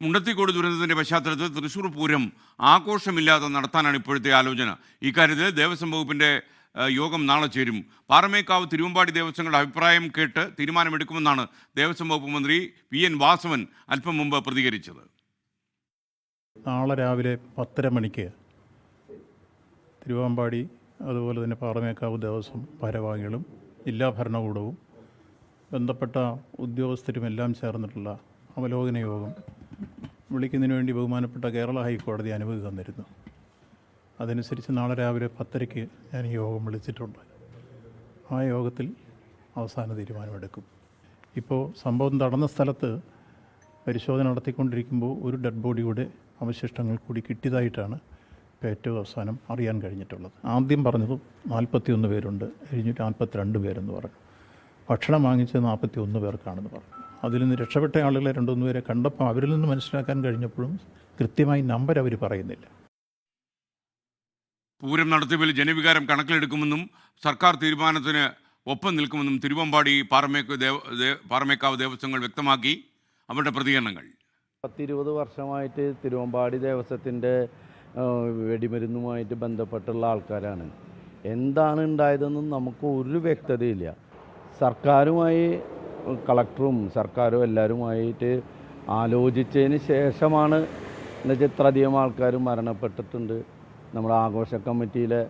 മുണ്ടത്തിക്കോട് ദുരന്തത്തിന്റെ പശ്ചാത്തലത്തിൽ തൃശൂർ പൂരം ആഘോഷമില്ലാതെ നടത്താനാണ് ഇപ്പോഴത്തെ ആലോചന. ഇക്കാര്യത്തിൽ ദേവസ്വം വകുപ്പിന്റെ യോഗം നാളെ ചേരും. പാറമേക്കാവ് തിരുവമ്പാടി ദേവസ്വങ്ങളുടെ അഭിപ്രായം കേട്ട് തീരുമാനമെടുക്കുമെന്നാണ് ദേവസ്വം വകുപ്പ് മന്ത്രി PN വാസവൻ അല്പം മുമ്പ് പ്രതികരിച്ചത്. നാളെ രാവിലെ 10:30 മണിക്ക് തിരുവമ്പാടി അതുപോലെ തന്നെ പാറമേക്കാവ് ദേവസ്വം ഭാരവാഹികളും ജില്ലാ ഭരണകൂടവും ബന്ധപ്പെട്ട ഉദ്യോഗസ്ഥരുമെല്ലാം ചേർന്നിട്ടുള്ള അവലോകന യോഗം വിളിക്കുന്നതിന് വേണ്ടി ബഹുമാനപ്പെട്ട കേരള ഹൈക്കോടതി അനുമതി തന്നിരുന്നു. അതനുസരിച്ച് നാളെ രാവിലെ 10:30 ഞാൻ ഈ യോഗം വിളിച്ചിട്ടുണ്ട്. ആ യോഗത്തിൽ അവസാന തീരുമാനമെടുക്കും. ഇപ്പോൾ സംഭവം നടന്ന സ്ഥലത്ത് പരിശോധന നടത്തിക്കൊണ്ടിരിക്കുമ്പോൾ ഒരു ഡെഡ് ബോഡിയുടെ അവശിഷ്ടങ്ങൾ കൂടി കിട്ടിയതായിട്ടാണ് ഇപ്പോൾ ഏറ്റവും അവസാനം അറിയാൻ കഴിഞ്ഞിട്ടുള്ളത്. ആദ്യം പറഞ്ഞത് 41 പേരുണ്ട്, കഴിഞ്ഞിട്ട് 42 പേരെന്ന് പറഞ്ഞു. ഭക്ഷണം വാങ്ങിച്ചത് 41 പേർക്കാണെന്ന് പറഞ്ഞു. അതിൽ നിന്ന് രക്ഷപ്പെട്ട ആളുകളെ 2-3 പേരെ കണ്ടപ്പോൾ അവരിൽ നിന്ന് മനസ്സിലാക്കാൻ കഴിഞ്ഞപ്പോഴും കൃത്യമായി നമ്പർ അവർ പറയുന്നില്ല. പൂരം നടത്തിപ്പിൽ ജനവികാരം കണക്കിലെടുക്കുമെന്നും സർക്കാർ തീരുമാനത്തിന് ഒപ്പം നിൽക്കുമെന്നും തിരുവമ്പാടി പാറമേക്കാവ് ദേവസ്വങ്ങൾ വ്യക്തമാക്കി. അവരുടെ പ്രതികരണങ്ങൾ: 10-20 വർഷമായിട്ട് തിരുവമ്പാടി ദേവസ്വത്തിൻ്റെ വെടിമരുന്നുമായിട്ട് ബന്ധപ്പെട്ടുള്ള ആൾക്കാരാണ്. എന്താണ് ഉണ്ടായതെന്നും നമുക്ക് ഒരു വ്യക്തതയില്ല. സർക്കാരുമായി കളക്ടറും സർക്കാരും എല്ലാവരുമായിട്ട് ആലോചിച്ചതിന് ശേഷമാണ് എന്നുവെച്ചാൽ ഇത്രയധികം ആൾക്കാർ മരണപ്പെട്ടിട്ടുണ്ട്. നമ്മുടെ ആഘോഷ കമ്മിറ്റിയിലെ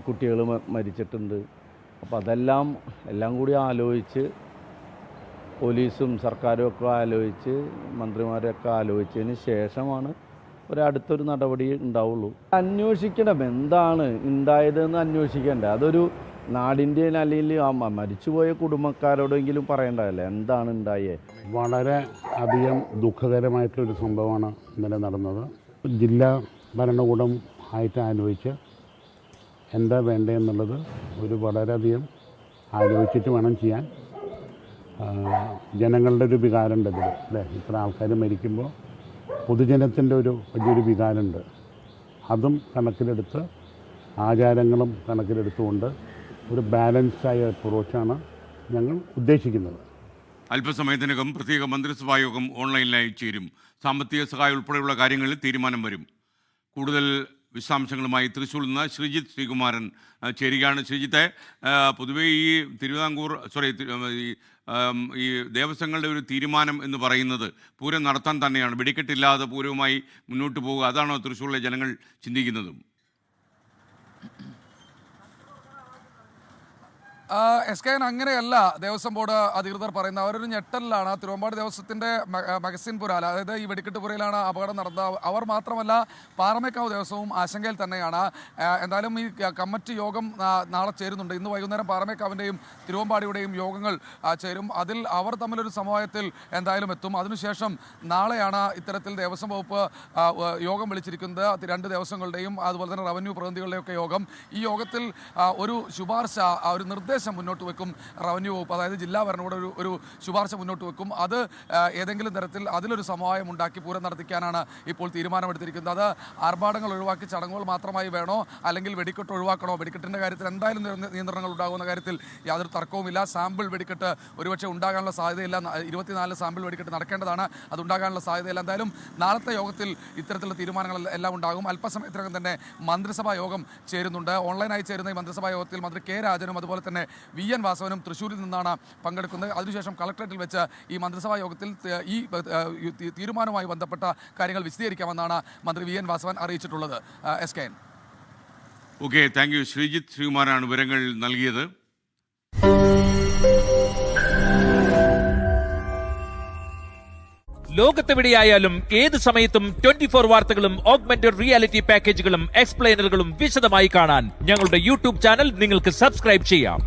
കുട്ടികൾ മരിച്ചിട്ടുണ്ട്. അപ്പോൾ എല്ലാം കൂടി ആലോചിച്ച് പോലീസും സർക്കാരും ഒക്കെ ആലോചിച്ച് മന്ത്രിമാരൊക്കെ ആലോചിച്ചതിന് ശേഷമാണ് അടുത്തൊരു നടപടി ഉണ്ടാവുള്ളൂ. അന്വേഷിക്കണം, എന്താണ് ഉണ്ടായതെന്ന് അന്വേഷിക്കേണ്ടത്. അതൊരു നാടിൻ്റെ അല്ലെങ്കിൽ മരിച്ചുപോയ കുടുംബക്കാരോടെങ്കിലും പറയേണ്ടതല്ലേ എന്താണ് ഉണ്ടായേ. വളരെ അധികം ദുഃഖകരമായിട്ടൊരു സംഭവമാണ് ഇന്നലെ നടന്നത്. ജില്ലാ ഭരണകൂടം ആയിട്ട് ആലോചിച്ച് എന്താ വേണ്ടതെന്നുള്ളത് വളരെയധികം ആലോചിച്ചിട്ട് വേണം ചെയ്യാൻ. ജനങ്ങളുടെ ഒരു വികാരമുണ്ട് ഇതിൽ അല്ലേ. ഇത്ര ആൾക്കാർ മരിക്കുമ്പോൾ പൊതുജനത്തിൻ്റെ വലിയൊരു വികാരമുണ്ട്. അതും കണക്കിലെടുത്ത് ആചാരങ്ങളും കണക്കിലെടുത്തുകൊണ്ട് ഒരു ബാലൻസ്ഡായ അപ്രോച്ചാണ് ഞങ്ങൾ ഉദ്ദേശിക്കുന്നത്. അല്പസമയത്തിനകം പ്രത്യേക മന്ത്രിസഭാ യോഗം ഓൺലൈനിലായി ചേരും. സാമ്പത്തിക സഹായം ഉൾപ്പെടെയുള്ള കാര്യങ്ങളിൽ തീരുമാനം വരും. കൂടുതൽ വിശദാംശങ്ങളുമായി തൃശ്ശൂരിൽ നിന്ന് ശ്രീജിത്ത് ശ്രീകുമാരൻ ചേരുകയാണ്. ശ്രീജിത്തെ, പൊതുവേ ഈ ഈ ദേവസ്വങ്ങളുടെ ഒരു തീരുമാനം എന്ന് പറയുന്നത് പൂരം നടത്താൻ തന്നെയാണ്. വെടിക്കെട്ടില്ലാതെ പൂരവുമായി മുന്നോട്ട് പോകുക, അതാണോ തൃശ്ശൂരിലെ ജനങ്ങൾ ചിന്തിക്കുന്നതും? SKN അങ്ങനെയല്ല ദേവസ്വം ബോർഡ് അധികൃതർ പറയുന്നത്. അവരൊരു ഞെട്ടലിലാണ്. തിരുവമ്പാടി ദേവസ്വത്തിൻ്റെ മഗസിൻ പുരാല, അതായത് ഈ വെടിക്കെട്ട് പുരയിലാണ് അപകടം നടന്നത്. അവർ മാത്രമല്ല പാറമേക്കാവ് ദേവസ്വവും ആശങ്കയിൽ തന്നെയാണ്. എന്തായാലും ഈ കമ്മിറ്റി യോഗം നാളെ ചേരുന്നുണ്ട്. ഇന്ന് വൈകുന്നേരം പാറമേക്കാവിൻ്റെയും തിരുവമ്പാടിയുടെയും യോഗങ്ങൾ ചേരും. അതിൽ അവർ തമ്മിലൊരു സമവായത്തിൽ എന്തായാലും എത്തും. അതിനുശേഷം നാളെയാണ് ഇത്തരത്തിൽ ദേവസ്വം വകുപ്പ് യോഗം വിളിച്ചിരിക്കുന്നത്. 2 ദേവസ്വങ്ങളുടെയും അതുപോലെ തന്നെ റവന്യൂ പ്രതിനിധികളുടെയൊക്കെ യോഗം. ഈ യോഗത്തിൽ ഒരു ശുപാർശ, ഒരു നിർദ്ദേശം മുന്നോട്ട് വെക്കും റവന്യൂ വകുപ്പ്, അതായത് ജില്ലാ ഭരണകൂടം ഒരു ശുപാർശ മുന്നോട്ട് വെക്കും. അത് ഏതെങ്കിലും തരത്തിൽ അതിലൊരു സമവായം ഉണ്ടാക്കി പൂരം നടത്തിക്കാനാണ് ഇപ്പോൾ തീരുമാനമെടുത്തിരിക്കുന്നത്. അത് ആർഭാടങ്ങൾ ഒഴിവാക്കി ചടങ്ങുകൾ മാത്രമായി വേണോ, അല്ലെങ്കിൽ വെടിക്കെട്ട് ഒഴിവാക്കണോ? വെടിക്കെട്ടിൻ്റെ കാര്യത്തിൽ എന്തായാലും നിയന്ത്രണങ്ങൾ ഉണ്ടാകുന്ന കാര്യത്തിൽ യാതൊരു തർക്കവുമില്ല. സാമ്പിൾ വെടിക്കെട്ട് ഒരുപക്ഷെ ഉണ്ടാകാനുള്ള സാധ്യതയില്ല. 24 സാമ്പിൾ വെടിക്കെട്ട് നടക്കേണ്ടതാണ്, അതുണ്ടാകാനുള്ള സാധ്യതയില്ല. എന്തായാലും നാളത്തെ യോഗത്തിൽ ഇത്തരത്തിലുള്ള തീരുമാനങ്ങൾ എല്ലാം ഉണ്ടാകും. അല്പസമയത്തിനകം തന്നെ മന്ത്രിസഭാ യോഗം ചേരുന്നുണ്ട്. ഓൺലൈനായി ചേരുന്ന ഈ മന്ത്രിസഭാ യോഗത്തിൽ മന്ത്രി K രാജനും അതുപോലെ തന്നെ VN വാസവനും തൃശ്ശൂരിൽ നിന്നാണ് പങ്കെടുക്കുന്നത്. അതിനുശേഷം കളക്ടറേറ്റിൽ വെച്ച് ഈ മന്ത്രിസഭാ യോഗത്തിൽ ഈ തീരുമാനവുമായി ബന്ധപ്പെട്ട കാര്യങ്ങൾ വിശദീകരിക്കാമെന്നാണ് മന്ത്രി VN വാസവൻ അറിയിച്ചിട്ടുള്ളത്. SKN. Okay, thank you. Sreejith ശ്രീകുമാരാണ് വിവരങ്ങൾ നൽകിയത്. ലോകത്തെവിടെയായാലും ഏത് സമയത്തും 24 വാർത്തകളും ഓഗ്മെന്റഡ് റിയാലിറ്റി പാക്കേജുകളും എക്സ്പ്ലെയിനറുകളും വിശദമായി കാണാൻ ഞങ്ങളുടെ YouTube ചാനൽ നിങ്ങൾക്ക് സബ്സ്ക്രൈബ് ചെയ്യാം.